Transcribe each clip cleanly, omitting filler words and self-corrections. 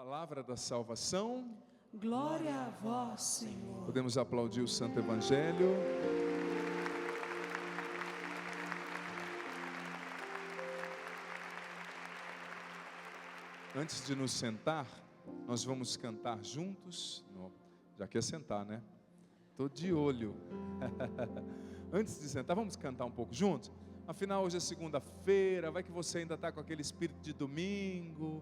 Palavra da salvação. Glória a vós, Senhor. Podemos aplaudir o Santo Evangelho. Antes de nos sentar, nós vamos cantar juntos. Já quer sentar, né? Estou de olho. Antes de sentar, vamos cantar um pouco juntos? Afinal, hoje é segunda-feira, vai que você ainda está com aquele espírito de domingo,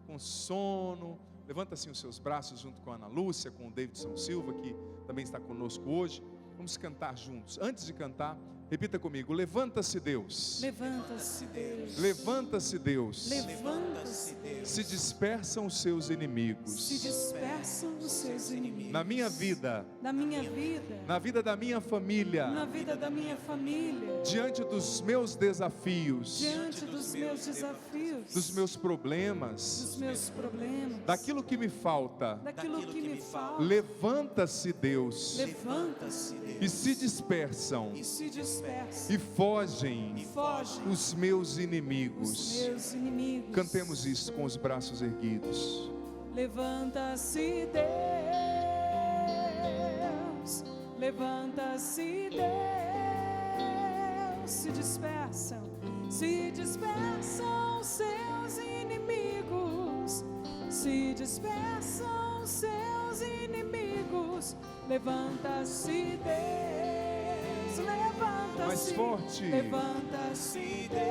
com sono. Levanta assim os seus braços junto com a Ana Lúcia, com o Davidson Silva, que também está conosco hoje. Vamos cantar juntos. Antes de cantar, repita comigo: levanta-se Deus. Levanta-se Deus. Levanta-se Deus. Levanta-se Deus. Se dispersam os seus inimigos. Se dispersam os seus inimigos. Na minha vida. Na minha vida. Na vida da minha família. Na vida da minha família. Diante dos meus desafios. Diante dos meus desafios. Dos meus problemas. Dos meus problemas. Daquilo que me falta. Daquilo que me falta. Levanta-se Deus. Levanta-se Deus. E se dispersam. E se dispersam. E fogem. Fogem. Os meus inimigos. Os meus inimigos. Cantemos isso com os braços erguidos. Levanta-se Deus. Levanta-se Deus. Se dispersam. Se dispersam seus inimigos. Se dispersam seus inimigos. Levanta-se Deus. Levanta-se. Mais forte. Levanta-se Deus.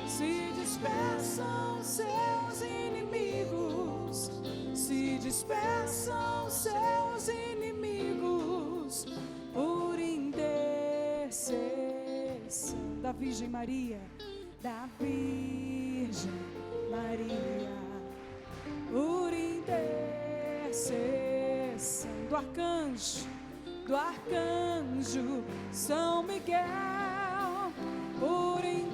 Se dispersam seus inimigos. Se dispersam seus inimigos. Por intercessão da Virgem Maria. Da Virgem Maria. Por intercessão do arcanjo São Miguel. Por intercessão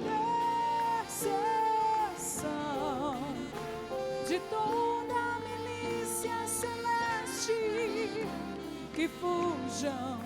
de toda a milícia celeste, que fujam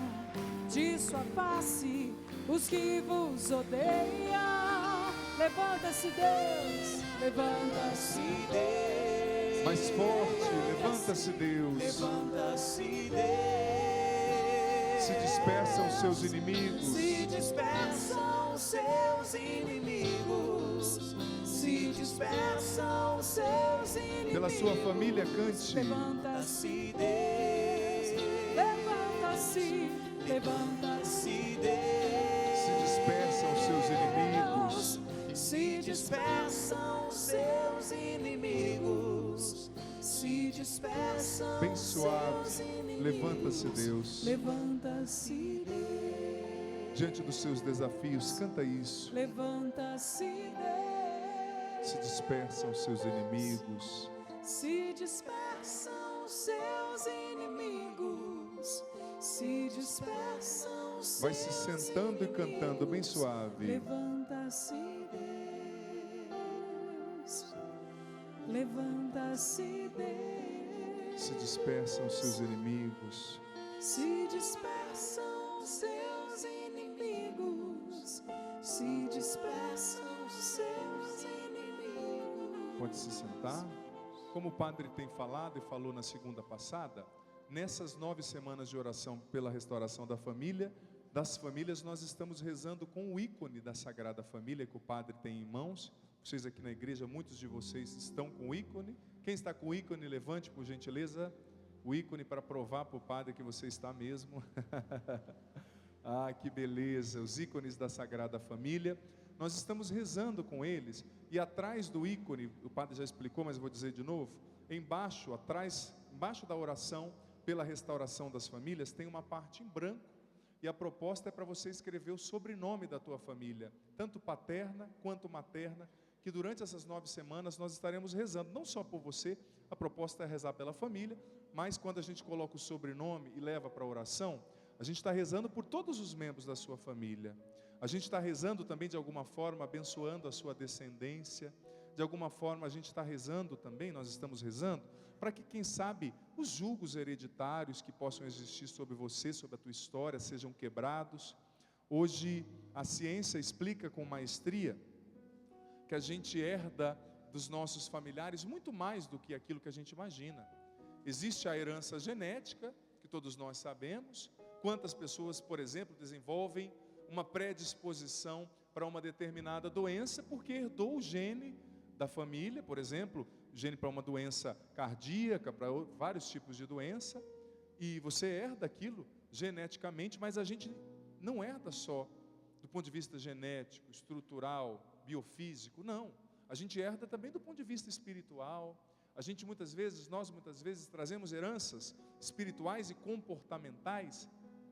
de sua face os que vos odeiam. Levanta-se Deus, levanta-se Deus. Mais forte, levanta-se Deus. Levanta-se Deus. Se dispersam os seus inimigos. Se dispersam seus inimigos. Se dispersam seus inimigos. Pela sua família, cante. Levanta-se Deus. Levanta-se, levanta-se Deus. Se dispersam os seus inimigos. Se dispersam seus inimigos. Se dispersam. Bem suave. Levanta-se Deus. Levanta-se Deus. Diante dos seus desafios, canta isso. Levanta-se Deus. Se dispersam os seus inimigos. Se dispersam seus inimigos. Se dispersam seus. Vai se sentando e cantando bem suave. Levanta-se Deus. Levanta-se Deus. Se dispersam os seus inimigos. Se dispersam seus inimigos. Se dispersam seus inimigos. Pode se sentar. Como o padre tem falado e falou na segunda passada, nessas 9 semanas de oração pela restauração da família, das famílias, nós estamos rezando com o ícone da Sagrada Família que o padre tem em mãos. Vocês aqui na igreja, muitos de vocês estão com o ícone. Quem está com o ícone, levante por gentileza o ícone para provar para o padre que você está mesmo. Ah, que beleza, os ícones da Sagrada Família. Nós estamos rezando com eles, e atrás do ícone, o padre já explicou, mas vou dizer de novo, embaixo da oração pela restauração das famílias, tem uma parte em branco, e a proposta é para você escrever o sobrenome da tua família, tanto paterna quanto materna, que durante essas 9 semanas nós estaremos rezando, não só por você, a proposta é rezar pela família, mas quando a gente coloca o sobrenome e leva para a oração, a gente está rezando por todos os membros da sua família. A gente está rezando também de alguma forma, abençoando a sua descendência. De alguma forma a gente está rezando também, nós estamos rezando, para que quem sabe os julgos hereditários que possam existir sobre você, sobre a tua história, sejam quebrados. Hoje a ciência explica com maestria que a gente herda dos nossos familiares muito mais do que aquilo que a gente imagina. Existe a herança genética, que todos nós sabemos. Quantas pessoas, por exemplo, desenvolvem uma predisposição para uma determinada doença porque herdou o gene da família, por exemplo, gene para uma doença cardíaca, para vários tipos de doença, e você herda aquilo geneticamente, mas a gente não herda só do ponto de vista genético, estrutural, biofísico, não. A gente herda também do ponto de vista espiritual. Nós muitas vezes trazemos heranças espirituais e comportamentais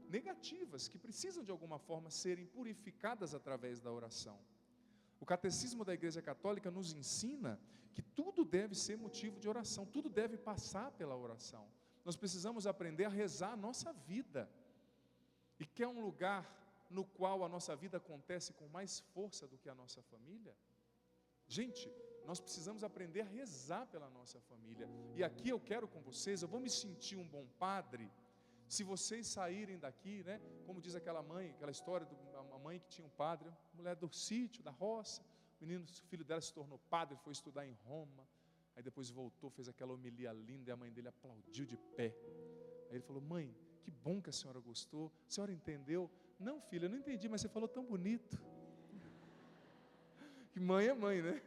negativas, que precisam de alguma forma serem purificadas através da oração. O catecismo da Igreja Católica nos ensina que tudo deve ser motivo de oração, tudo deve passar pela oração. Nós precisamos aprender a rezar a nossa vida. E quer um lugar no qual a nossa vida acontece com mais força do que a nossa família? Gente, nós precisamos aprender a rezar pela nossa família. E aqui eu quero com vocês, eu vou me sentir um bom padre, se vocês saírem daqui, né? Como diz aquela mãe, aquela história de uma mãe que tinha um padre, mulher do sítio, da roça, o filho dela se tornou padre, foi estudar em Roma, aí depois voltou, fez aquela homilia linda, e a mãe dele aplaudiu de pé. Aí ele falou: mãe, que bom que a senhora gostou, a senhora entendeu? Não, filha, eu não entendi, mas você falou tão bonito. Que mãe é mãe, né?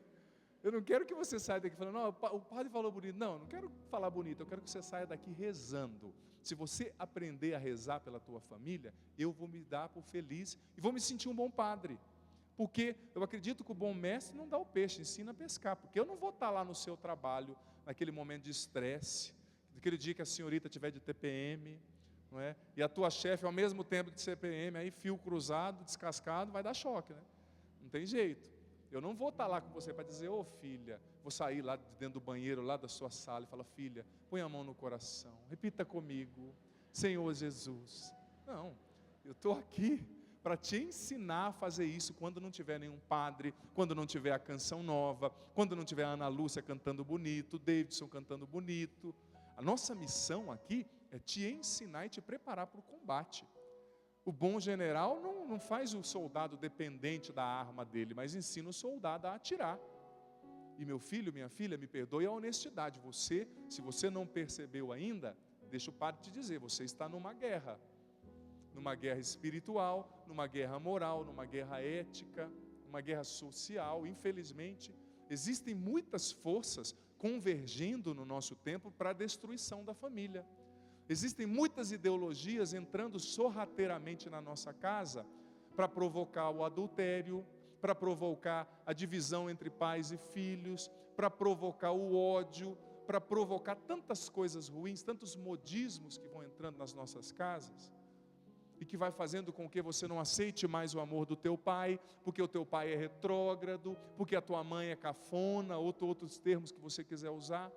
Eu não quero que você saia daqui falando: não, o padre falou bonito. Não, não quero falar bonito, eu quero que você saia daqui rezando. Se você aprender a rezar pela tua família, eu vou me dar por feliz e vou me sentir um bom padre. Porque eu acredito que o bom mestre não dá o peixe, ensina a pescar. Porque eu não vou estar lá no seu trabalho, naquele momento de estresse, naquele dia que a senhorita tiver de TPM, não é? E a tua chefe ao mesmo tempo de CPM, aí fio cruzado, descascado, vai dar choque, né? Não tem jeito. Eu não vou estar lá com você para dizer: ô filha, vou sair lá de dentro do banheiro, lá da sua sala, e falar: filha, põe a mão no coração, repita comigo, Senhor Jesus. Não, eu estou aqui para te ensinar a fazer isso quando não tiver nenhum padre, quando não tiver a canção nova, quando não tiver a Ana Lúcia cantando bonito, o Davidson cantando bonito. A nossa missão aqui é te ensinar e te preparar para o combate. O bom general não faz o soldado dependente da arma dele, mas ensina o soldado a atirar. E meu filho, minha filha, me perdoe a honestidade. Se você não percebeu ainda, deixa o padre te dizer, você está numa guerra espiritual, numa guerra moral, numa guerra ética, numa guerra social. Infelizmente, existem muitas forças convergindo no nosso tempo para a destruição da família. Existem muitas ideologias entrando sorrateiramente na nossa casa para provocar o adultério, para provocar a divisão entre pais e filhos, para provocar o ódio, para provocar tantas coisas ruins, tantos modismos que vão entrando nas nossas casas e que vai fazendo com que você não aceite mais o amor do teu pai, porque o teu pai é retrógrado, porque a tua mãe é cafona, outros termos que você quiser usar.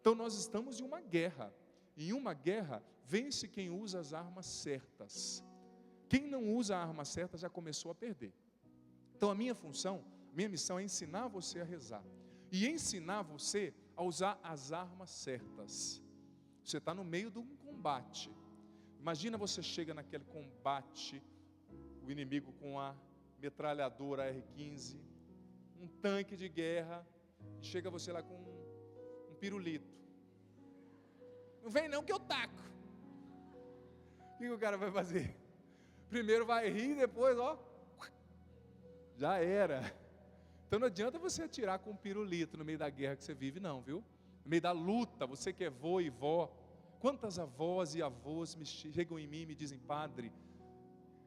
Então nós estamos em uma guerra. Em uma guerra, vence quem usa as armas certas. Quem não usa a arma certa já começou a perder. Então a minha missão é ensinar você a rezar. E ensinar você a usar as armas certas. Você está no meio de um combate. Imagina você chega naquele combate, o inimigo com a metralhadora R-15, um tanque de guerra, e chega você lá com um pirulito. Não vem não que eu taco. O que o cara vai fazer? Primeiro vai rir, depois já era. Então não adianta você atirar com um pirulito no meio da guerra que você vive não, viu? No meio da luta, você que é vô e vó. Quantas avós e avós chegam em mim e me dizem: padre,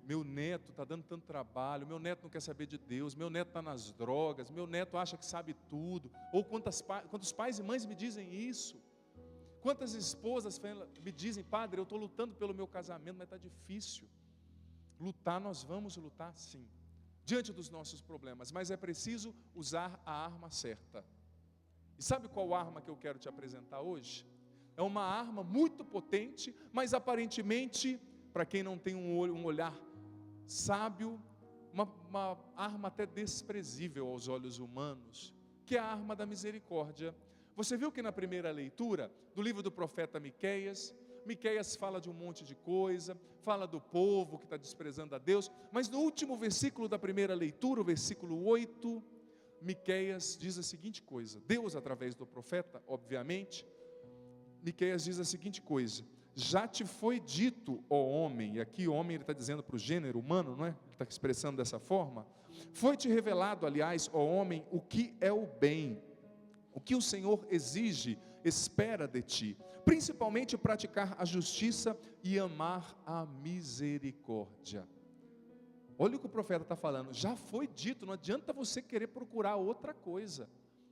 meu neto está dando tanto trabalho, meu neto não quer saber de Deus, meu neto está nas drogas, meu neto acha que sabe tudo. Ou quantos pais e mães me dizem isso? Quantas esposas me dizem: padre, eu estou lutando pelo meu casamento, mas está difícil. Lutar, nós vamos lutar sim, diante dos nossos problemas, mas é preciso usar a arma certa. E sabe qual arma que eu quero te apresentar hoje? É uma arma muito potente, mas aparentemente, para quem não tem um olhar sábio, uma arma até desprezível aos olhos humanos, que é a arma da misericórdia. Você viu que na primeira leitura do livro do profeta Miqueias fala de um monte de coisa, fala do povo que está desprezando a Deus, mas no último versículo da primeira leitura, o versículo 8, Miqueias diz a seguinte coisa, Deus através do profeta, obviamente, Miqueias diz a seguinte coisa: já te foi dito, ó homem, e aqui homem ele está dizendo para o gênero humano, não é? Ele está expressando dessa forma. Foi-te revelado, aliás, ó homem, o que é o bem, o que o Senhor exige, espera de ti, principalmente praticar a justiça e amar a misericórdia. Olha o que o profeta está falando, já foi dito, não adianta você querer procurar outra coisa,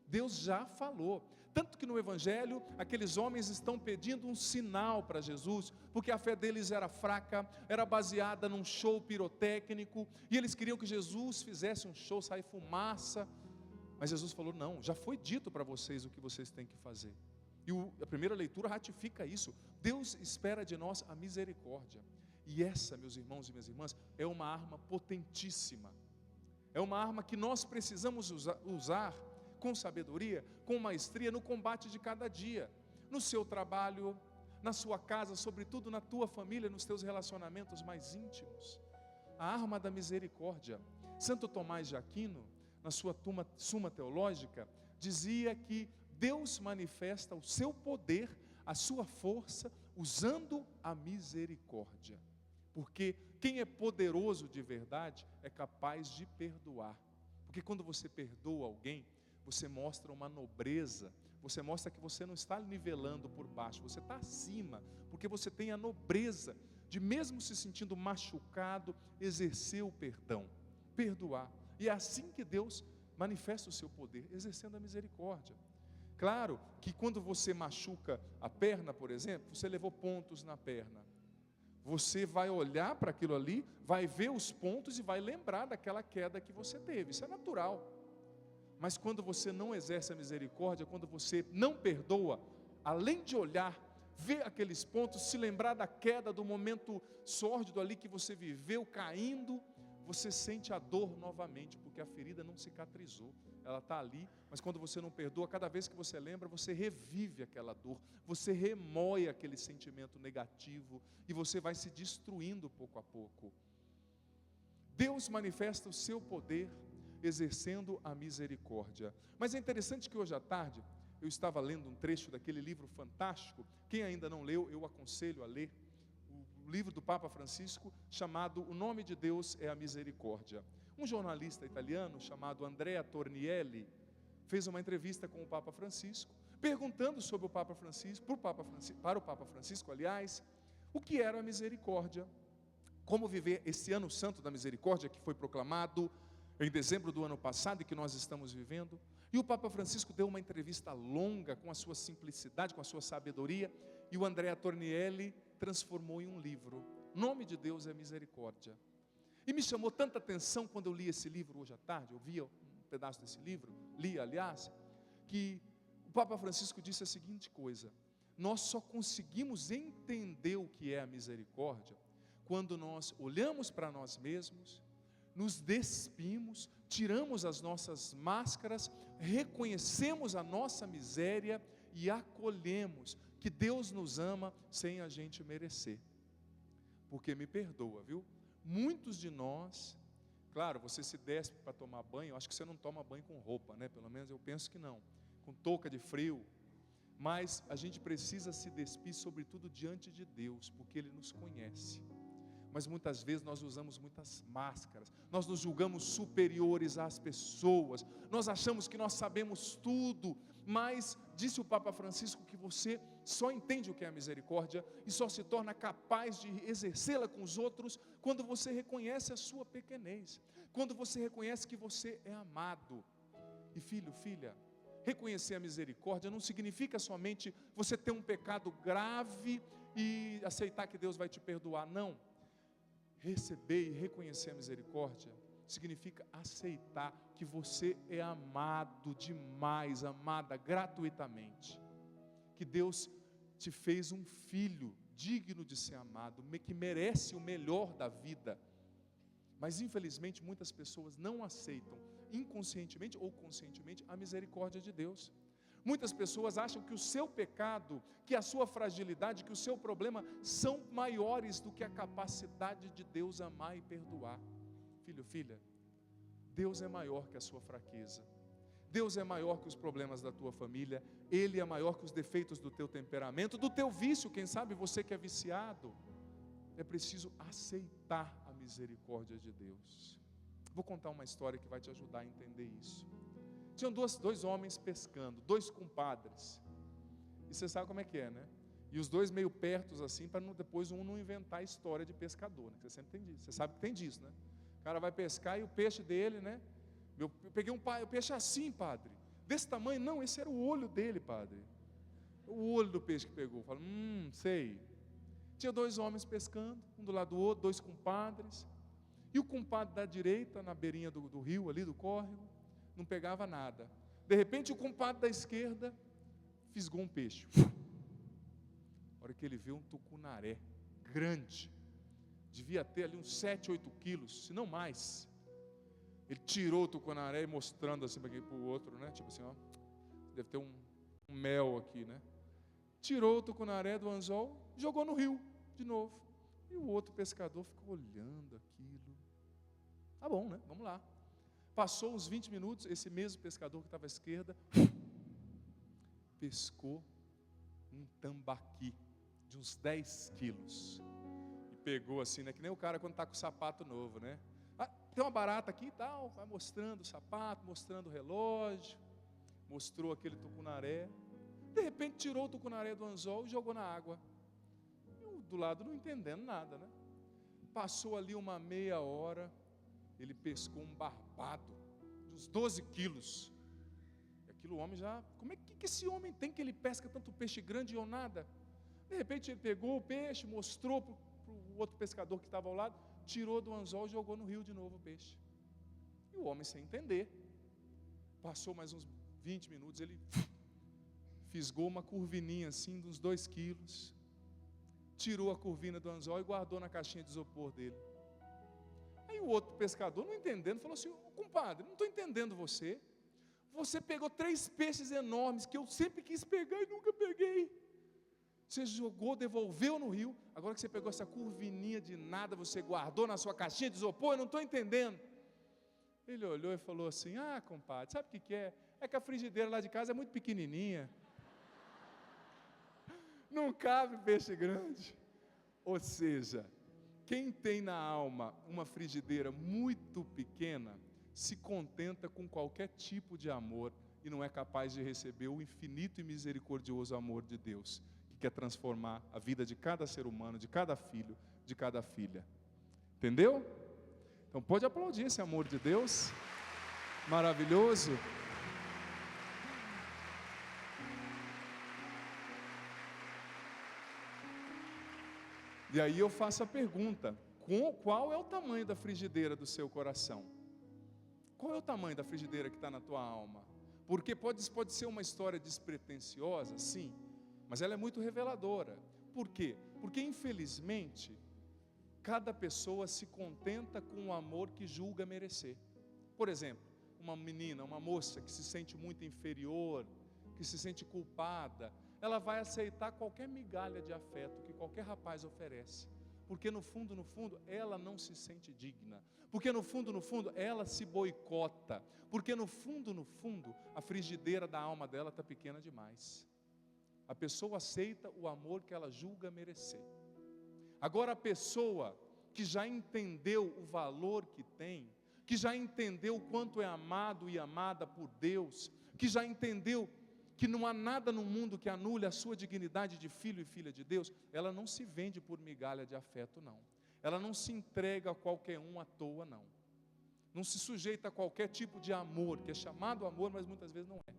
Deus já falou. Tanto que no Evangelho, aqueles homens estão pedindo um sinal para Jesus, porque a fé deles era fraca, era baseada num show pirotécnico, e eles queriam que Jesus fizesse um show, sair fumaça, mas Jesus falou, não, já foi dito para vocês o que vocês têm que fazer. E a primeira leitura ratifica isso, Deus espera de nós a misericórdia, e essa, meus irmãos e minhas irmãs, é uma arma potentíssima, é uma arma que nós precisamos usar com sabedoria, com maestria no combate de cada dia, no seu trabalho, na sua casa, sobretudo na tua família, nos teus relacionamentos mais íntimos. A arma da misericórdia. Santo Tomás de Aquino, na sua Suma Teológica, dizia que Deus manifesta o seu poder, a sua força, usando a misericórdia. Porque quem é poderoso de verdade é capaz de perdoar. Porque quando você perdoa alguém, você mostra uma nobreza, você mostra que você não está nivelando por baixo, você está acima, porque você tem a nobreza de, mesmo se sentindo machucado, exercer o perdão, perdoar. E é assim que Deus manifesta o seu poder, exercendo a misericórdia. Claro que quando você machuca a perna, por exemplo, você levou pontos na perna, você vai olhar para aquilo ali, vai ver os pontos e vai lembrar daquela queda que você teve, isso é natural. Mas quando você não exerce a misericórdia, quando você não perdoa, além de olhar, ver aqueles pontos, se lembrar da queda, do momento sórdido ali que você viveu, caindo, você sente a dor novamente, porque a ferida não cicatrizou, ela está ali, mas quando você não perdoa, cada vez que você lembra, você revive aquela dor, você remoe aquele sentimento negativo, e você vai se destruindo pouco a pouco. Deus manifesta o seu poder, exercendo a misericórdia. Mas é interessante que hoje à tarde, eu estava lendo um trecho daquele livro fantástico, quem ainda não leu, eu aconselho a ler, o livro do Papa Francisco, chamado O Nome de Deus é a Misericórdia. Um jornalista italiano, chamado Andrea Tornielli, fez uma entrevista com o Papa Francisco, perguntando sobre o Papa Francisco, para o Papa Francisco, aliás, o que era a misericórdia, como viver esse ano santo da misericórdia, que foi proclamado em dezembro do ano passado e que nós estamos vivendo. E o Papa Francisco deu uma entrevista longa, com a sua simplicidade, com a sua sabedoria, e o Andrea Tornielli transformou em um livro. O Nome de Deus é Misericórdia. E me chamou tanta atenção quando eu li esse livro hoje à tarde, eu vi um pedaço desse livro, li aliás, que o Papa Francisco disse a seguinte coisa: nós só conseguimos entender o que é a misericórdia quando nós olhamos para nós mesmos, nos despimos, tiramos as nossas máscaras, reconhecemos a nossa miséria e acolhemos que Deus nos ama sem a gente merecer. Porque me perdoa, viu? Muitos de nós, claro, você se despe para tomar banho, eu acho que você não toma banho com roupa, né? Pelo menos eu penso que não, com touca de frio, mas a gente precisa se despir, sobretudo diante de Deus, porque Ele nos conhece. Mas muitas vezes nós usamos muitas máscaras, nós nos julgamos superiores às pessoas, nós achamos que nós sabemos tudo, mas disse o Papa Francisco que você só entende o que é a misericórdia e só se torna capaz de exercê-la com os outros quando você reconhece a sua pequenez, quando você reconhece que você é amado. E filho, filha, reconhecer a misericórdia não significa somente você ter um pecado grave e aceitar que Deus vai te perdoar, não. Receber e reconhecer a misericórdia significa aceitar que você é amado demais, amada gratuitamente, que Deus te fez um filho digno de ser amado, que merece o melhor da vida, mas infelizmente muitas pessoas não aceitam, inconscientemente ou conscientemente, a misericórdia de Deus. Muitas pessoas acham que o seu pecado, que a sua fragilidade, que o seu problema são maiores do que a capacidade de Deus amar e perdoar. Filho, filha, Deus é maior que a sua fraqueza. Deus é maior que os problemas da tua família. Ele é maior que os defeitos do teu temperamento, do teu vício. Quem sabe você que é viciado. É preciso aceitar a misericórdia de Deus. Vou contar uma história que vai te ajudar a entender isso. Tinham dois homens pescando, dois compadres. E você sabe como é que é, né? E os dois meio pertos assim, para depois um não inventar a história de pescador, né? Você sempre tem disso, você sabe que tem disso, né? O cara vai pescar e o peixe dele, né? Eu peguei um peixe assim, padre, desse tamanho. Não, esse era o olho dele, padre. O olho do peixe que pegou. Fala, sei. Tinha dois homens pescando, um do lado do outro, dois compadres. E o compadre da direita, na beirinha do rio ali, do córrego, não pegava nada. De repente o compadre da esquerda fisgou um peixe. A hora que ele viu um tucunaré grande, devia ter ali uns 7, 8 quilos, se não mais. Ele tirou o tucunaré e mostrando assim para o outro, né? Tipo assim, ó, deve ter um mel aqui, né? Tirou o tucunaré do anzol e jogou no rio de novo. E o outro pescador ficou olhando aquilo. Tá bom, né? Vamos lá. Passou uns 20 minutos, esse mesmo pescador que estava à esquerda pescou um tambaqui de uns 10 quilos. E pegou assim, né? Que nem o cara quando está com o sapato novo, né? Ah, tem uma barata aqui e tal, vai mostrando o sapato, mostrando o relógio, mostrou aquele tucunaré. De repente tirou o tucunaré do anzol e jogou na água. Eu do lado não entendendo nada, né? Passou ali uma meia hora, ele pescou um barbado de uns 12 quilos. E aquilo o homem já... Como é que esse homem tem que ele pesca tanto peixe grande ou nada? De repente ele pegou o peixe, mostrou para o outro pescador que estava ao lado, tirou do anzol e jogou no rio de novo o peixe. E o homem sem entender. Passou mais uns 20 minutos, ele fisgou uma curvininha assim, de uns 2 quilos, tirou a curvina do anzol e guardou na caixinha de isopor dele. Aí o outro pescador, não entendendo, falou assim, compadre, não estou entendendo você. Você pegou 3 peixes enormes que eu sempre quis pegar e nunca peguei. Você jogou, devolveu no rio. Agora que você pegou essa curvininha de nada, você guardou na sua caixinha de isopor, eu não estou entendendo. Ele olhou e falou assim, compadre, sabe o que é? É que a frigideira lá de casa é muito pequenininha. Não cabe peixe grande. Ou seja, quem tem na alma uma frigideira muito pequena, se contenta com qualquer tipo de amor e não é capaz de receber o infinito e misericordioso amor de Deus, que quer transformar a vida de cada ser humano, de cada filho, de cada filha. Entendeu? Então pode aplaudir esse amor de Deus, maravilhoso. E aí eu faço a pergunta, qual é o tamanho da frigideira do seu coração? Qual é o tamanho da frigideira que está na tua alma? Porque pode ser uma história despretensiosa, sim, mas ela é muito reveladora. Por quê? Porque infelizmente, cada pessoa se contenta com o amor que julga merecer. Por exemplo, uma menina, uma moça que se sente muito inferior, que se sente culpada, ela vai aceitar qualquer migalha de afeto que qualquer rapaz oferece, porque no fundo, ela não se sente digna, porque no fundo, ela se boicota, porque no fundo, a frigideira da alma dela está pequena demais. A pessoa aceita o amor que ela julga merecer. Agora a pessoa que já entendeu o valor que tem, que já entendeu o quanto é amado e amada por Deus, que já entendeu que não há nada no mundo que anule a sua dignidade de filho e filha de Deus, ela não se vende por migalha de afeto, não. Ela não se entrega a qualquer um à toa, não. Não se sujeita a qualquer tipo de amor, que é chamado amor, mas muitas vezes não é.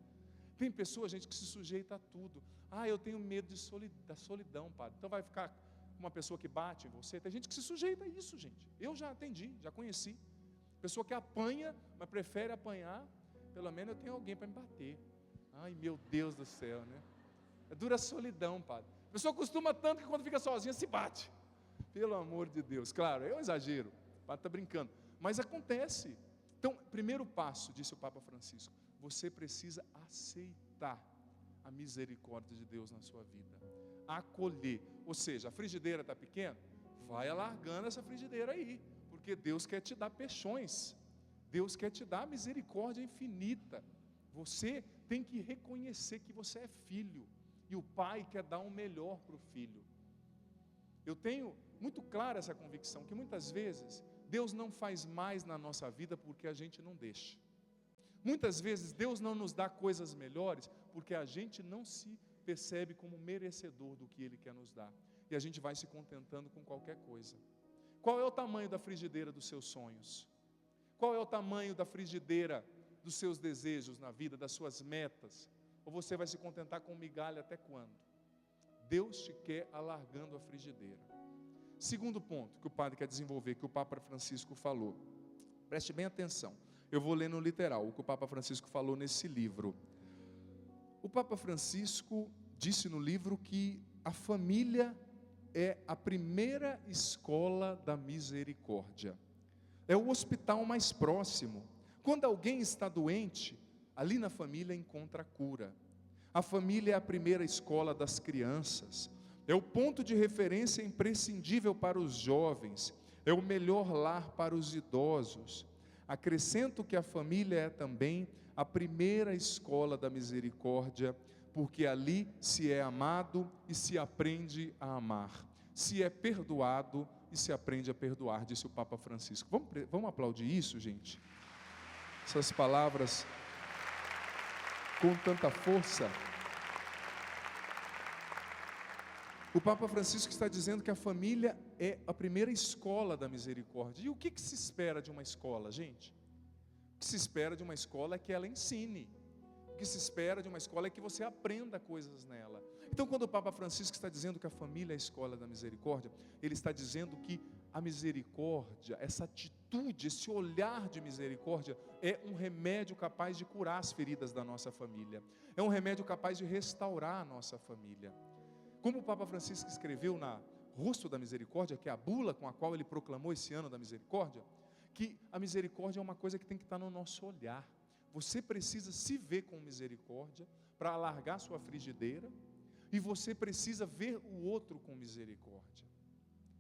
Tem pessoa, gente, que se sujeita a tudo. Eu tenho medo da solidão, padre. Então vai ficar uma pessoa que bate em você. Tem gente que se sujeita a isso, gente. Eu já atendi, já conheci. Pessoa que apanha, mas prefere apanhar. Pelo menos eu tenho alguém para me bater. Ai, meu Deus do céu, né? É dura solidão, padre. A pessoa costuma tanto que quando fica sozinha se bate. Pelo amor de Deus. Claro, é um exagero. O padre está brincando. Mas acontece. Então, primeiro passo, disse o Papa Francisco, você precisa aceitar a misericórdia de Deus na sua vida. Acolher. Ou seja, a frigideira está pequena? Vai alargando essa frigideira aí. Porque Deus quer te dar peixões. Deus quer te dar misericórdia infinita. Você tem que reconhecer que você é filho, e o pai quer dar o melhor para o filho. Eu tenho muito clara essa convicção, que muitas vezes Deus não faz mais na nossa vida porque a gente não deixa. Muitas vezes Deus não nos dá coisas melhores porque a gente não se percebe como merecedor do que Ele quer nos dar. E a gente vai se contentando com qualquer coisa. Qual é o tamanho da frigideira dos seus sonhos? Qual é o tamanho da frigideira dos seus desejos na vida, das suas metas? Ou você vai se contentar com migalha até quando? Deus te quer alargando a frigideira. Segundo ponto que o padre quer desenvolver, que o Papa Francisco falou. Preste bem atenção. Eu vou ler no literal o que o Papa Francisco falou nesse livro. O Papa Francisco disse no livro que a família é a primeira escola da misericórdia. É o hospital mais próximo. Quando alguém está doente, ali na família encontra cura. A família é a primeira escola das crianças. É o ponto de referência imprescindível para os jovens. É o melhor lar para os idosos. Acrescento que a família é também a primeira escola da misericórdia, porque ali se é amado e se aprende a amar. Se é perdoado e se aprende a perdoar, disse o Papa Francisco. Vamos aplaudir isso, gente? Essas palavras com tanta força. O Papa Francisco está dizendo que a família é a primeira escola da misericórdia. E o que se espera de uma escola, gente? O que se espera de uma escola é que ela ensine. O que se espera de uma escola é que você aprenda coisas nela. Então, quando o Papa Francisco está dizendo que a família é a escola da misericórdia, ele está dizendo que a misericórdia, essa atitude, esse olhar de misericórdia, é um remédio capaz de curar as feridas da nossa família. É um remédio capaz de restaurar a nossa família. Como o Papa Francisco escreveu na Rosto da Misericórdia, que é a bula com a qual ele proclamou esse ano da misericórdia, que a misericórdia é uma coisa que tem que estar no nosso olhar. Você precisa se ver com misericórdia para alargar sua frigideira, e você precisa ver o outro com misericórdia.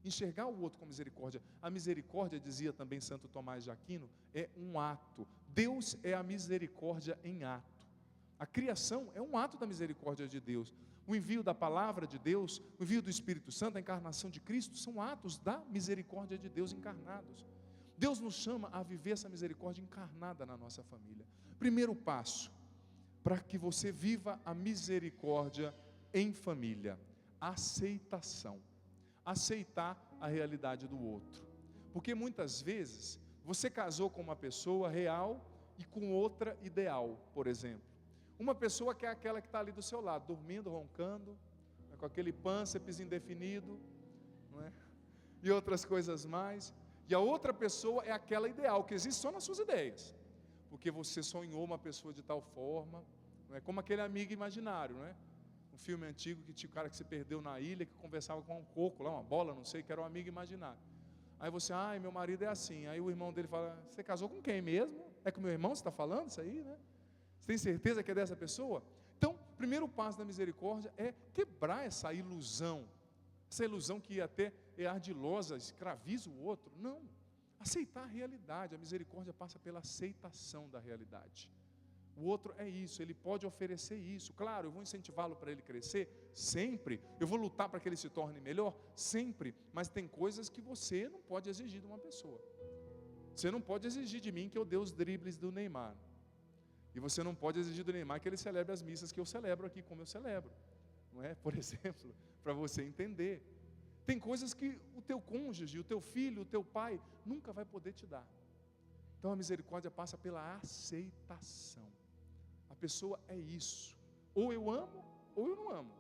Enxergar o outro com misericórdia. A misericórdia, dizia também Santo Tomás de Aquino, é um ato. Deus é a misericórdia em ato. A criação é um ato da misericórdia de Deus. O envio da palavra de Deus, o envio do Espírito Santo, a encarnação de Cristo, são atos da misericórdia de Deus encarnados. Deus nos chama a viver essa misericórdia encarnada na nossa família. Primeiro passo, para que você viva a misericórdia em família: aceitação. Aceitar a realidade do outro. Porque muitas vezes, você casou com uma pessoa real e com outra ideal, por exemplo. Uma pessoa que é aquela que está ali do seu lado, dormindo, roncando, com aquele pânceps indefinido, não é? E outras coisas mais. E a outra pessoa é aquela ideal, que existe só nas suas ideias, porque você sonhou uma pessoa de tal forma, não é? Como aquele amigo imaginário, não é? Um filme antigo que tinha o cara que se perdeu na ilha, que conversava com um coco lá, uma bola, não sei, que era um amigo imaginário. Aí você, meu marido é assim. Aí o irmão dele fala, você casou com quem mesmo? É com o meu irmão você está falando isso aí, né? Você tem certeza que é dessa pessoa? Então, o primeiro passo da misericórdia é quebrar essa ilusão que até é ardilosa, escraviza o outro. Não, aceitar a realidade. A misericórdia passa pela aceitação da realidade. O outro é isso, ele pode oferecer isso. Claro, eu vou incentivá-lo para ele crescer, sempre. Eu vou lutar para que ele se torne melhor, sempre. Mas tem coisas que você não pode exigir de uma pessoa. Você não pode exigir de mim que eu dê os dribles do Neymar. E você não pode exigir do Neymar que ele celebre as missas que eu celebro aqui, como eu celebro. Não é? Por exemplo, para você entender. Tem coisas que o teu cônjuge, o teu filho, o teu pai, nunca vai poder te dar. Então a misericórdia passa pela aceitação. A pessoa é isso. Ou eu amo, ou eu não amo.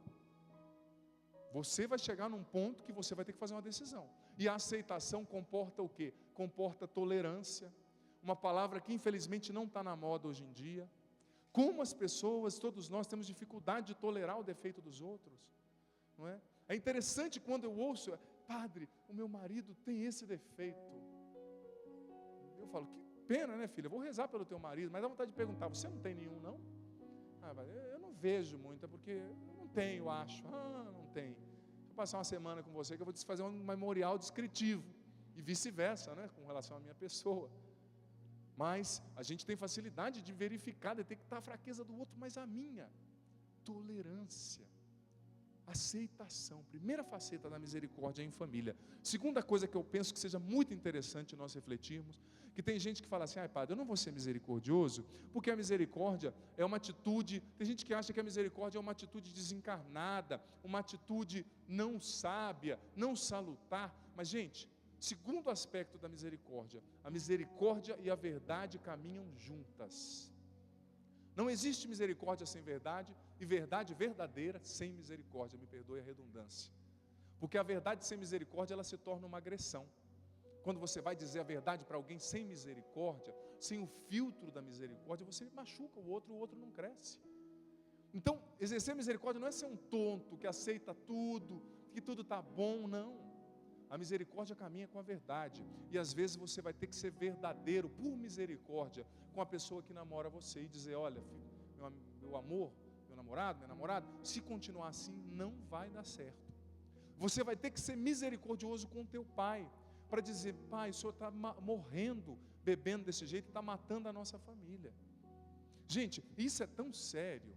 Você vai chegar num ponto que você vai ter que fazer uma decisão. E a aceitação comporta o quê? Comporta tolerância. Uma palavra que infelizmente não está na moda hoje em dia. Como as pessoas, todos nós temos dificuldade de tolerar o defeito dos outros. Não é? É interessante quando eu ouço, padre, o meu marido tem esse defeito. Eu falo, que pena, né, filha? Eu vou rezar pelo teu marido, mas dá vontade de perguntar, você não tem nenhum, não? Eu não vejo muito, é porque eu não tenho, acho. Não tem. Vou passar uma semana com você que eu vou te fazer um memorial descritivo. E vice-versa, né, com relação à minha pessoa. Mas a gente tem facilidade de verificar, detectar a fraqueza do outro, mas a minha, tolerância, aceitação. Primeira faceta da misericórdia é em família. Segunda coisa que eu penso que seja muito interessante nós refletirmos, que tem gente que fala assim, ai padre, eu não vou ser misericordioso, porque a misericórdia é uma atitude, tem gente que acha que a misericórdia é uma atitude desencarnada, uma atitude não sábia, não salutar, mas gente, segundo aspecto da misericórdia, a misericórdia e a verdade caminham juntas. Não existe misericórdia sem verdade, e verdade verdadeira sem misericórdia, me perdoe a redundância. Porque a verdade sem misericórdia, ela se torna uma agressão. Quando você vai dizer a verdade para alguém sem misericórdia, sem o filtro da misericórdia, você machuca o outro não cresce. Então, exercer misericórdia não é ser um tonto que aceita tudo, que tudo está bom, não. A misericórdia caminha com a verdade. E às vezes você vai ter que ser verdadeiro, por misericórdia, com a pessoa que namora você e dizer, olha, filho, meu amor, meu namorado, minha namorada, se continuar assim, não vai dar certo. Você vai ter que ser misericordioso com o teu pai, para dizer, pai, o senhor está morrendo, bebendo desse jeito, está matando a nossa família. Gente, isso é tão sério,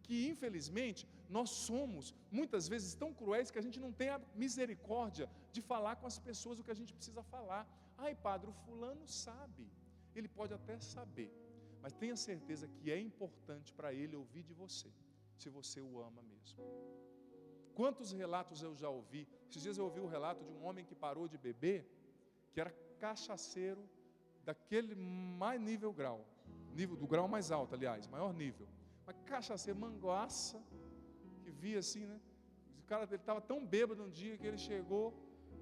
que infelizmente, nós somos, muitas vezes, tão cruéis, que a gente não tem a misericórdia de falar com as pessoas o que a gente precisa falar. Ai padre, o fulano sabe, ele pode até saber, mas tenha certeza que é importante para ele ouvir de você, se você o ama mesmo. Quantos relatos eu já ouvi? Esses dias eu ouvi o relato de um homem que parou de beber, que era cachaceiro daquele mais grau do grau mais alto, aliás, maior nível. Mas cachaceiro, manguaça, que via assim, né? O cara dele estava tão bêbado um dia que ele chegou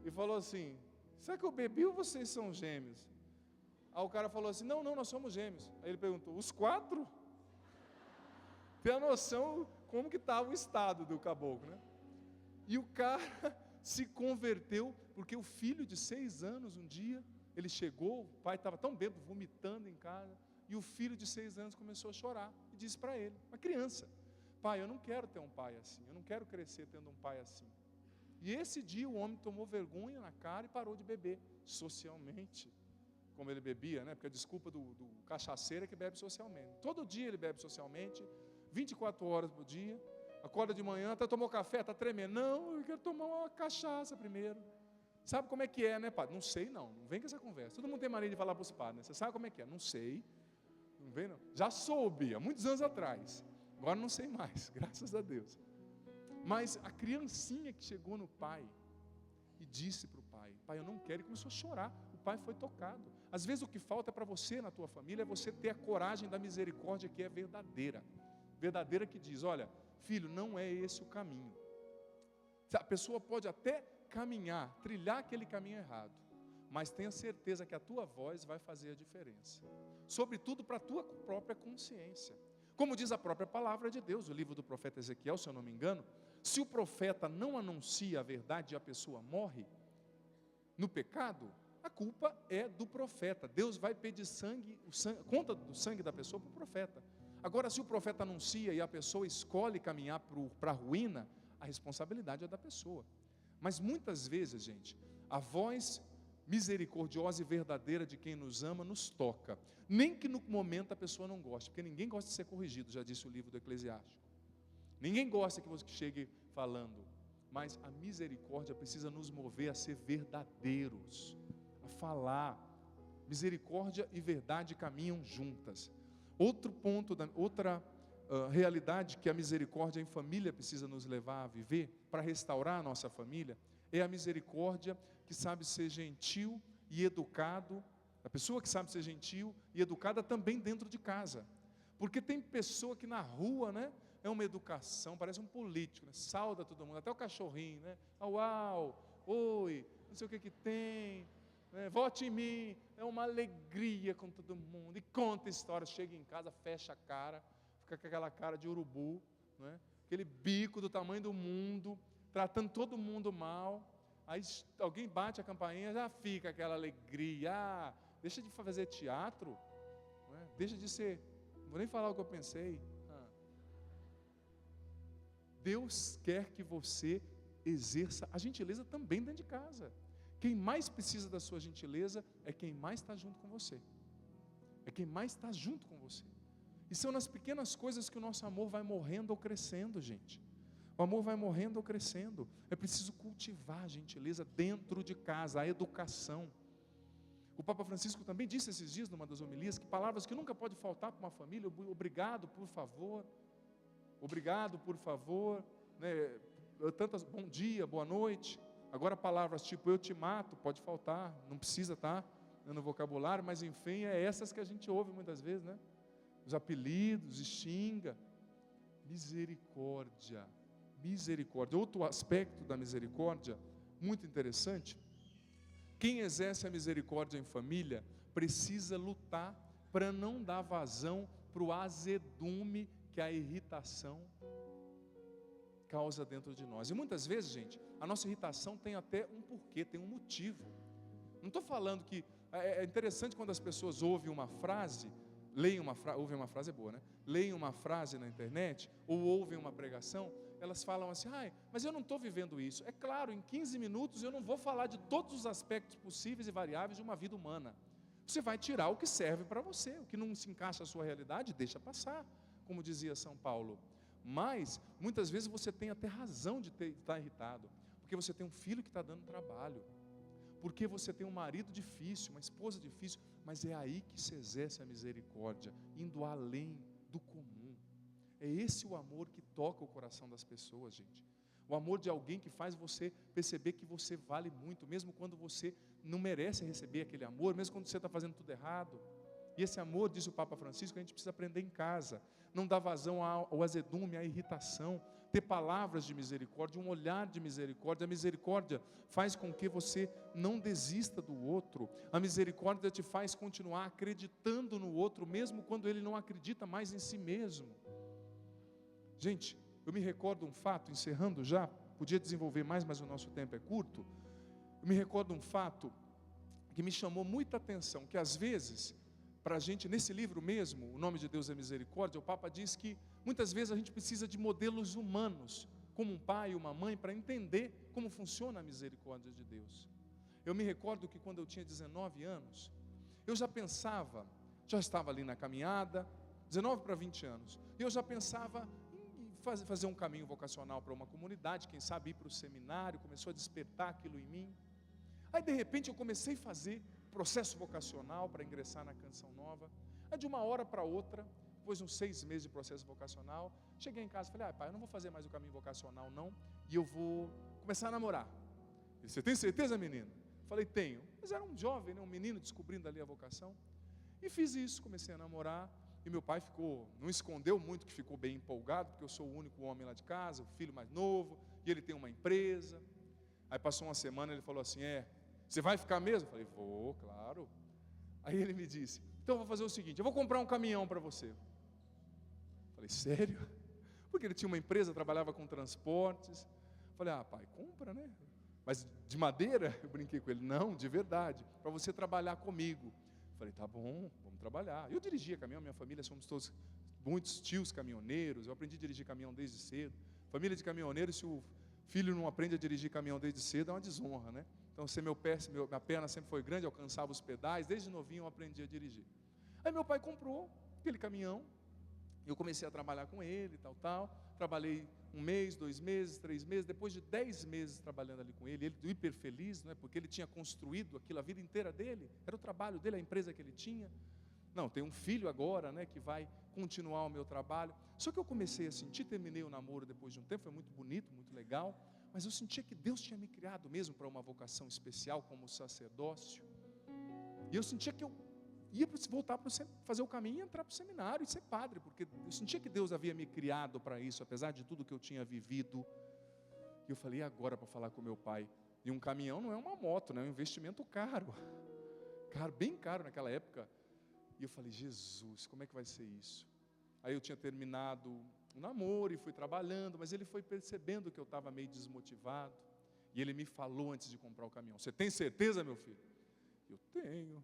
e falou assim, será que eu bebi ou vocês são gêmeos? Aí o cara falou assim, não, nós somos gêmeos. Aí ele perguntou, os 4? Tem a noção como que estava o estado do caboclo, né? E o cara se converteu, porque o filho de 6 anos, um dia, ele chegou, o pai estava tão bêbado, vomitando em casa, e o filho de 6 anos começou a chorar, e disse para ele, uma criança, pai, eu não quero ter um pai assim, eu não quero crescer tendo um pai assim. E esse dia o homem tomou vergonha na cara e parou de beber, socialmente, como ele bebia, né? Porque a desculpa do cachaceiro é que bebe socialmente. Todo dia ele bebe socialmente, 24 horas por dia, acorda de manhã, até tomou café, está tremendo. Não, eu quero tomar uma cachaça primeiro. Sabe como é que é, né, padre? Não sei não vem com essa conversa. Todo mundo tem mania de falar para os padres, né? Você sabe como é que é? Não sei, não vem não. Já soube, há muitos anos atrás. Agora não sei mais, graças a Deus. Mas a criancinha que chegou no pai e disse para o pai, pai, eu não quero, e começou a chorar. O pai foi tocado. Às vezes o que falta para você na tua família é você ter a coragem da misericórdia que é verdadeira. Verdadeira que diz, olha, filho, não é esse o caminho. A pessoa pode até caminhar, trilhar aquele caminho errado, mas tenha certeza que a tua voz vai fazer a diferença. Sobretudo para a tua própria consciência. Como diz a própria palavra de Deus, o livro do profeta Ezequiel, se eu não me engano, se o profeta não anuncia a verdade e a pessoa morre no pecado, a culpa é do profeta. Deus vai pedir conta do sangue da pessoa para o profeta. Agora, se o profeta anuncia e a pessoa escolhe caminhar para a ruína, a responsabilidade é da pessoa. Mas muitas vezes, gente, a voz misericordiosa e verdadeira de quem nos ama nos toca. Nem que no momento a pessoa não goste, porque ninguém gosta de ser corrigido, já disse o livro do Eclesiástico. Ninguém gosta que você chegue falando, mas a misericórdia precisa nos mover a ser verdadeiros, a falar. Misericórdia e verdade caminham juntas. Outro ponto, outra realidade que a misericórdia em família precisa nos levar a viver, para restaurar a nossa família, é a misericórdia que sabe ser gentil e educado, a pessoa que sabe ser gentil e educada também dentro de casa. Porque tem pessoa que na rua, né, é uma educação, parece um político, né, sauda todo mundo, até o cachorrinho, né, uau, oi, não sei o que tem, né, vote em mim, é uma alegria com todo mundo, e conta histórias, chega em casa, fecha a cara, fica com aquela cara de urubu, né, aquele bico do tamanho do mundo, tratando todo mundo mal. Aí alguém bate a campainha, já fica aquela alegria, deixa de fazer teatro, né? Deixa de ser, não vou nem falar o que eu pensei. Deus quer que você exerça a gentileza também dentro de casa. Quem mais precisa da sua gentileza é quem mais está junto com você. é quem mais está junto com você. E são nas pequenas coisas que o nosso amor vai morrendo ou crescendo, gente. O amor vai morrendo ou crescendo. É preciso cultivar a gentileza dentro de casa, a educação. O Papa Francisco também disse esses dias, numa das homilias, que palavras que nunca pode faltar para uma família: obrigado, por favor. Obrigado, por favor. Né? Tantas, bom dia, boa noite. Agora palavras tipo eu te mato, pode faltar, não precisa estar no vocabulário, mas enfim, é essas que a gente ouve muitas vezes, né? Os apelidos, xinga. Misericórdia. Misericórdia. Outro aspecto da misericórdia, muito interessante: quem exerce a misericórdia em família precisa lutar para não dar vazão para o azedume que a irritação causa dentro de nós. E muitas vezes, gente, a nossa irritação tem até um porquê, tem um motivo. Não estou falando que... É interessante quando as pessoas ouvem uma frase, ouvem uma frase boa, né? Leem uma frase na internet, ou ouvem uma pregação, elas falam assim: mas eu não estou vivendo isso. É claro, em 15 minutos eu não vou falar de todos os aspectos possíveis e variáveis de uma vida humana. Você vai tirar o que serve para você, o que não se encaixa à sua realidade, deixa passar, como dizia São Paulo. Mas, muitas vezes você tem até razão de estar irritado, porque você tem um filho que está dando trabalho, porque você tem um marido difícil, uma esposa difícil, mas é aí que se exerce a misericórdia, indo além do comum. É esse o amor que toca o coração das pessoas, gente. O amor de alguém que faz você perceber que você vale muito, mesmo quando você não merece receber aquele amor, mesmo quando você está fazendo tudo errado. E esse amor, diz o Papa Francisco, a gente precisa aprender em casa. Não dar vazão ao azedume, à irritação. Ter palavras de misericórdia, um olhar de misericórdia. A misericórdia faz com que você não desista do outro. A misericórdia te faz continuar acreditando no outro, mesmo quando ele não acredita mais em si mesmo. Gente, eu me recordo um fato, encerrando já, podia desenvolver mais, mas o nosso tempo é curto. Eu me recordo um fato que me chamou muita atenção, que às vezes, para a gente, nesse livro mesmo, O Nome de Deus é Misericórdia, o Papa diz que muitas vezes a gente precisa de modelos humanos, como um pai e uma mãe, para entender como funciona a misericórdia de Deus. Eu me recordo que quando eu tinha 19 anos, eu já pensava, já estava ali na caminhada, 19 para 20 anos, e eu já pensava em fazer um caminho vocacional para uma comunidade, quem sabe ir para o seminário, começou a despertar aquilo em mim. Aí de repente eu comecei a fazer processo vocacional para ingressar na Canção Nova. Aí de uma hora para outra, depois de uns 6 meses de processo vocacional, cheguei em casa e falei: pai, eu não vou fazer mais o caminho vocacional não, e eu vou começar a namorar. Ele: você tem certeza, menino? Falei: tenho. Mas era um jovem, né, um menino descobrindo ali a vocação. E fiz isso, comecei a namorar. E meu pai não escondeu muito que ficou bem empolgado, porque eu sou o único homem lá de casa, o filho mais novo, e ele tem uma empresa. Aí passou uma semana, ele falou assim: você vai ficar mesmo? Eu falei: vou, claro. Aí ele me disse: então eu vou fazer o seguinte, eu vou comprar um caminhão para você. Eu falei: sério? Porque ele tinha uma empresa, trabalhava com transportes. Eu falei: pai, compra, né? Mas de madeira? Eu brinquei com ele: não, de verdade, para você trabalhar comigo. Eu falei: tá bom, vamos trabalhar. Eu dirigia caminhão, minha família, somos todos, muitos tios caminhoneiros, eu aprendi a dirigir caminhão desde cedo. Família de caminhoneiros, se o filho não aprende a dirigir caminhão desde cedo, é uma desonra, né? Então, minha perna sempre foi grande, alcançava os pedais, desde novinho eu aprendi a dirigir. Aí meu pai comprou aquele caminhão, eu comecei a trabalhar com ele, trabalhei 1 mês, 2 meses, 3 meses, depois de 10 meses trabalhando ali com ele hiper feliz, né, porque ele tinha construído aquilo a vida inteira dele, era o trabalho dele, a empresa que ele tinha. Não, tem um filho agora, né, que vai continuar o meu trabalho. Só que eu comecei a sentir, terminei o namoro depois de um tempo, foi muito bonito, muito legal, mas eu sentia que Deus tinha me criado mesmo para uma vocação especial como sacerdócio. E eu sentia que eu ia voltar para fazer o caminho e entrar para o seminário e ser padre, porque eu sentia que Deus havia me criado para isso, apesar de tudo que eu tinha vivido. E eu falei: e agora para falar com meu pai? E um caminhão não é uma moto, né? É um investimento caro, bem caro naquela época. E eu falei: Jesus, como é que vai ser isso? Aí eu tinha terminado o namoro e fui trabalhando, mas ele foi percebendo que eu estava meio desmotivado. E ele me falou antes de comprar o caminhão: você tem certeza, meu filho? Eu tenho.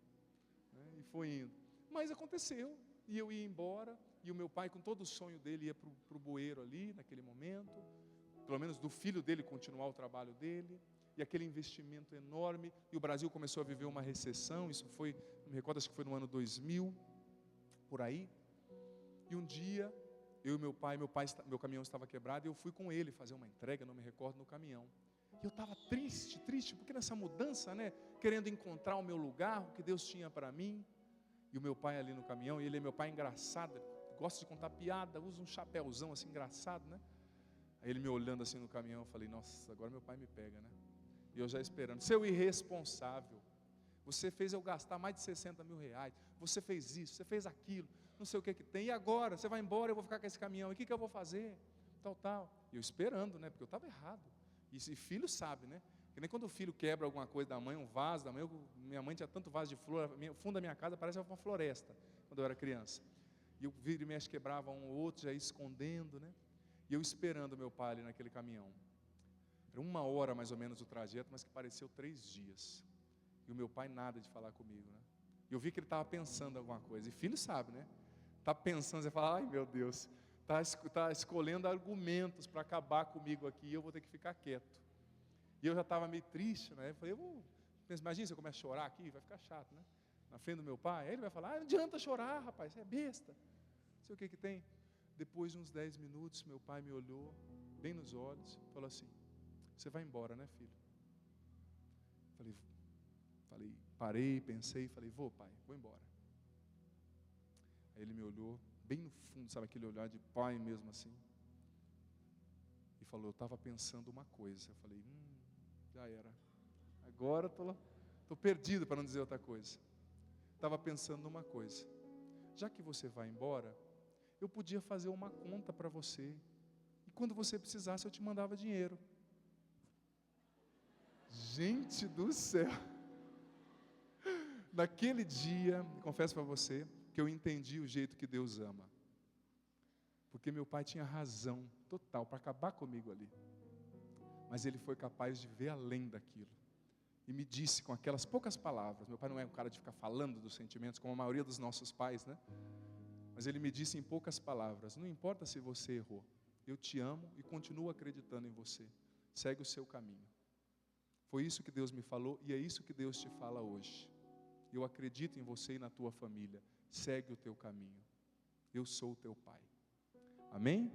E foi indo. Mas aconteceu, e eu ia embora, e o meu pai, com todo o sonho dele, ia para o bueiro ali, naquele momento, pelo menos do filho dele continuar o trabalho dele, e aquele investimento enorme, e o Brasil começou a viver uma recessão, isso foi, não me recordo, acho que foi no ano 2000, por aí. E um dia, eu e meu meu caminhão estava quebrado, e eu fui com ele fazer uma entrega, não me recordo, no caminhão. E eu estava triste, porque nessa mudança, né, querendo encontrar o meu lugar, o que Deus tinha para mim. E o meu pai ali no caminhão, e ele é meu pai engraçado, gosta de contar piada, usa um chapéuzão assim engraçado, né? Aí ele me olhando assim no caminhão, eu falei, nossa, agora meu pai me pega, né? E eu já esperando, seu irresponsável, você fez eu gastar mais de 60 mil reais, você fez isso, você fez aquilo, não sei o que tem, e agora? Você vai embora, eu vou ficar com esse caminhão, e o que eu vou fazer? Tal. E eu esperando, né? Porque eu estava errado. E filho sabe, né? Que nem quando o filho quebra alguma coisa da mãe, um vaso da mãe, minha mãe tinha tanto vaso de flor, o fundo da minha casa parece uma floresta, quando eu era criança. E eu vira e mexe, quebrava um ou outro, já ia escondendo, né? E eu esperando meu pai ali naquele caminhão. Era 1 hora mais ou menos o trajeto, mas que pareceu 3 dias. E o meu pai nada de falar comigo, né? E eu vi que ele estava pensando em alguma coisa. E filho sabe, né? Está pensando, você fala, ai meu Deus, está escolhendo argumentos para acabar comigo aqui, e eu vou ter que ficar quieto. E eu já estava meio triste, né? Eu falei, imagina se eu começar a chorar aqui, vai ficar chato, né? Na frente do meu pai, aí ele vai falar, não adianta chorar, rapaz, você é besta. Não sei o que tem. Depois de uns 10 minutos, meu pai me olhou bem nos olhos, falou assim, você vai embora, né, filho? Parei, pensei, falei, vou pai, vou embora. Aí ele me olhou bem no fundo, sabe aquele olhar de pai mesmo assim, e falou, eu estava pensando uma coisa. Eu falei, já era, agora estou perdido, para não dizer outra coisa. Estava pensando numa coisa, já que você vai embora, eu podia fazer uma conta para você, e quando você precisasse eu te mandava dinheiro. Gente do céu, naquele dia, confesso para você, que eu entendi o jeito que Deus ama, porque meu pai tinha razão total para acabar comigo ali, mas ele foi capaz de ver além daquilo, e me disse com aquelas poucas palavras, meu pai não é um cara de ficar falando dos sentimentos, como a maioria dos nossos pais, né? Mas ele me disse em poucas palavras, não importa se você errou, eu te amo e continuo acreditando em você, segue o seu caminho. Foi isso que Deus me falou, e é isso que Deus te fala hoje. Eu acredito em você e na tua família, segue o teu caminho, eu sou o teu pai. Amém?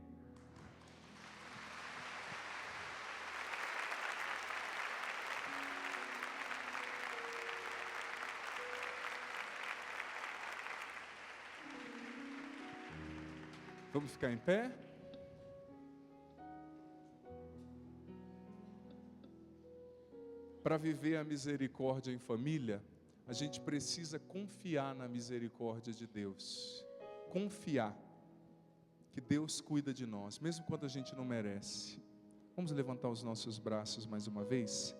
Vamos ficar em pé? Para viver a misericórdia em família, a gente precisa confiar na misericórdia de Deus. Confiar que Deus cuida de nós, mesmo quando a gente não merece. Vamos levantar os nossos braços mais uma vez?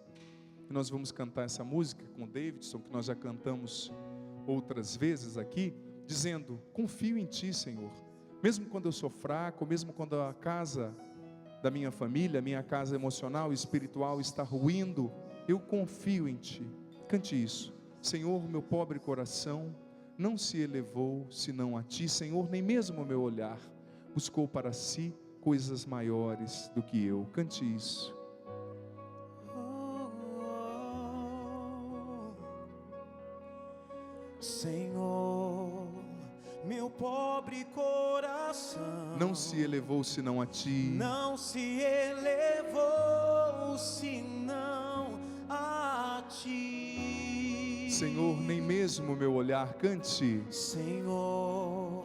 E nós vamos cantar essa música com o Davidson, que nós já cantamos outras vezes aqui, dizendo, confio em Ti, Senhor. Mesmo quando eu sou fraco, mesmo quando a casa da minha família, minha casa emocional e espiritual está ruindo, eu confio em Ti. Cante isso. Senhor, meu pobre coração não se elevou senão a Ti, Senhor, nem mesmo o meu olhar buscou para si coisas maiores do que eu. Cante isso. Senhor, meu pobre coração não se elevou senão a Ti, não se elevou senão a Ti. Senhor, nem mesmo o meu olhar, cante. Senhor,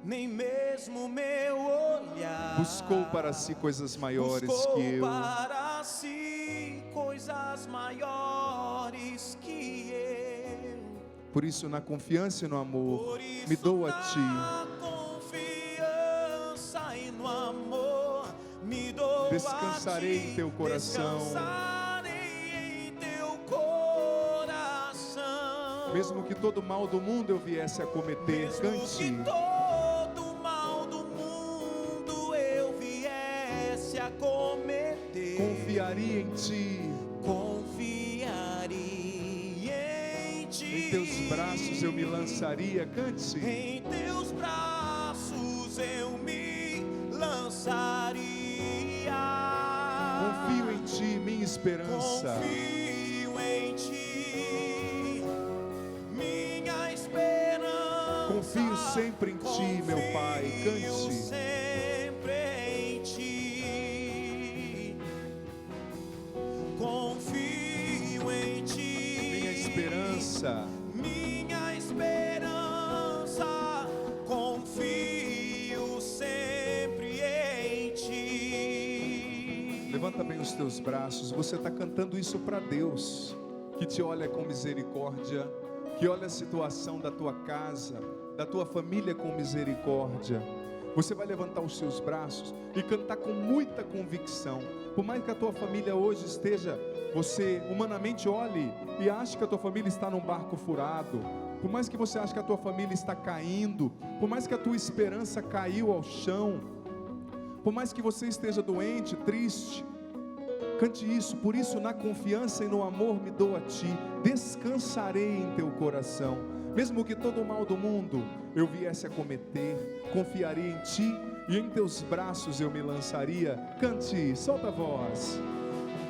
nem mesmo meu olhar buscou para si coisas maiores que eu. Buscou para si coisas maiores que eu. Por isso, na confiança e no amor, me dou a Ti. Na confiança e no amor, me dou descansarei a Ti. em Teu coração. Descansarei em Teu coração. Mesmo que todo mal do mundo eu viesse a cometer, Mesmo cante. que todo mal do mundo eu viesse a cometer, confiaria em Ti. Em Teus braços eu me lançaria, cante. Em Teus braços eu me lançaria. Confio em Ti, minha esperança. Confio em Ti, minha esperança. Confio sempre em Ti, meu Pai. Confio Cante. sempre em Ti. Confio em Ti. Minha esperança. Minha esperança, confio sempre em Ti. Levanta bem os teus braços. Você está cantando isso para Deus, que te olha com misericórdia, que olha a situação da tua casa, da tua família com misericórdia. Você vai levantar os seus braços e cantar com muita convicção. Por mais que a tua família hoje esteja, você humanamente olhe e ache que a tua família está num barco furado, por mais que você ache que a tua família está caindo, por mais que a tua esperança caiu ao chão, por mais que você esteja doente, triste, cante isso. Por isso, na confiança e no amor me dou a Ti, descansarei em Teu coração. Mesmo que todo o mal do mundo eu viesse a cometer, confiaria em Ti e em Teus braços eu me lançaria. Cante, solta a voz.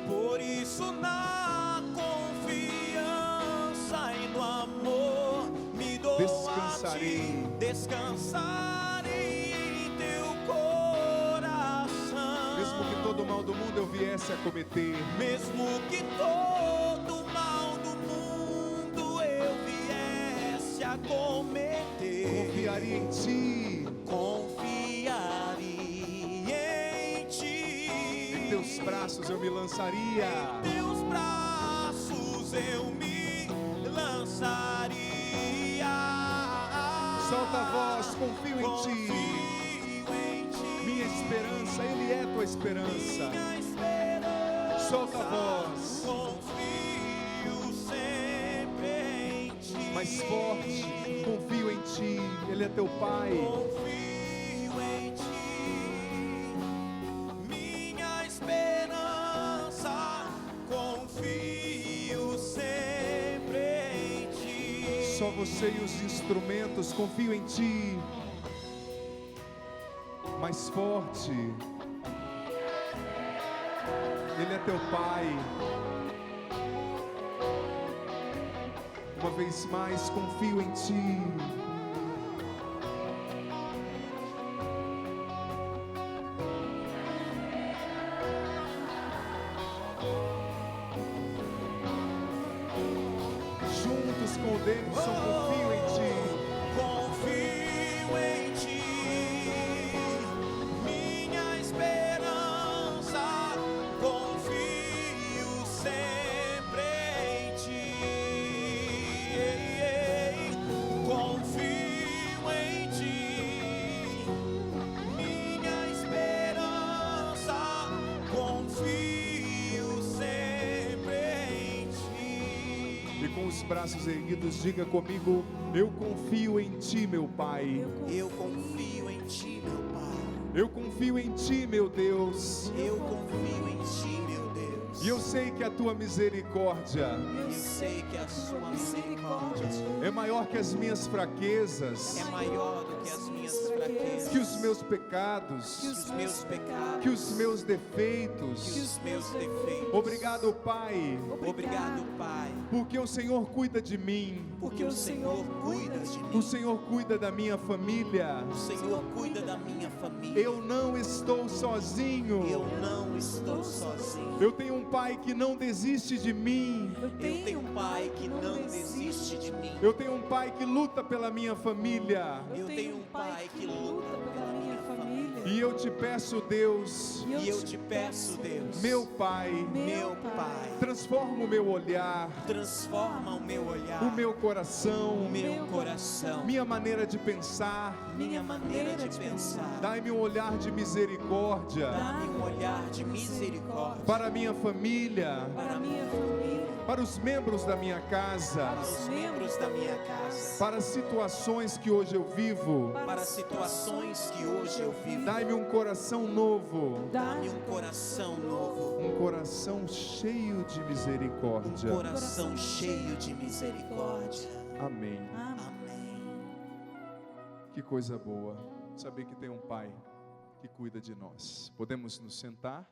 Por isso na confiança e no amor me dou Descansarei. a Ti, descansarei em Teu coração. Mesmo que todo o mal do mundo eu viesse a cometer, Mesmo que todo o mal do mundo eu viesse a cometer, confiaria em Ti, confiaria em Ti. em Teus braços eu me lançaria. Em Teus braços eu me lançaria. Solta a voz, confio em Ti. Confio em Ti. Minha esperança, Ele é Tua esperança. Minha esperança. Solta a voz. Confio sempre em Ti. Mais forte, confio em Ti, Ele é Teu Pai. Confio em Ti. Minha esperança. Confio sempre em Ti. Só você e os instrumentos, confio em Ti. Mais forte, Ele é Teu Pai. Uma vez mais, confio em Ti. Juntos com o Davidson, confio em Ti. Confio em Ti, minha esperança, confio sempre em Ti. Confio em Ti, minha esperança, confio sempre em Ti. E com os braços erguidos, diga comigo: eu confio em Ti, meu Pai. Eu confio em Ti, meu Pai. Eu confio em Ti, meu Deus. Eu confio em Ti, meu Deus. E eu sei que a Tua misericórdia Eu sei que a Sua misericórdia é maior que as minhas fraquezas, é maior do que as minhas fraquezas, que os meus pecados, que os meus pecados, que os meus que defeitos. os meus defeitos. Obrigado, Pai, Obrigado, Pai, porque o Senhor cuida de mim. porque o Senhor cuida de mim. O Senhor cuida da minha família. O Senhor cuida da minha família. Eu não estou sozinho. Eu não estou sozinho. Eu tenho um Pai que não desiste de mim. Eu tenho um Pai que não desiste de mim. Eu tenho um Pai que luta pela minha família. Eu tenho um Pai que luta pela minha família. E eu te peço, Deus, E eu te peço, Deus, meu Pai, meu Pai, transforma o meu olhar, transforma o meu olhar, o meu coração, o meu coração, minha maneira de pensar. minha maneira de pensar. Dai-me um olhar de misericórdia Dá-me um olhar de misericórdia para a minha família, para a minha família, para os membros da minha casa, para os membros da minha casa, para as situações que hoje eu vivo. para as situações que hoje eu vivo. Dai-me um coração novo, Dá-me um coração novo, um coração cheio de misericórdia. um coração cheio de misericórdia. Amém. Amém. Que coisa boa saber que tem um Pai que cuida de nós. Podemos nos sentar?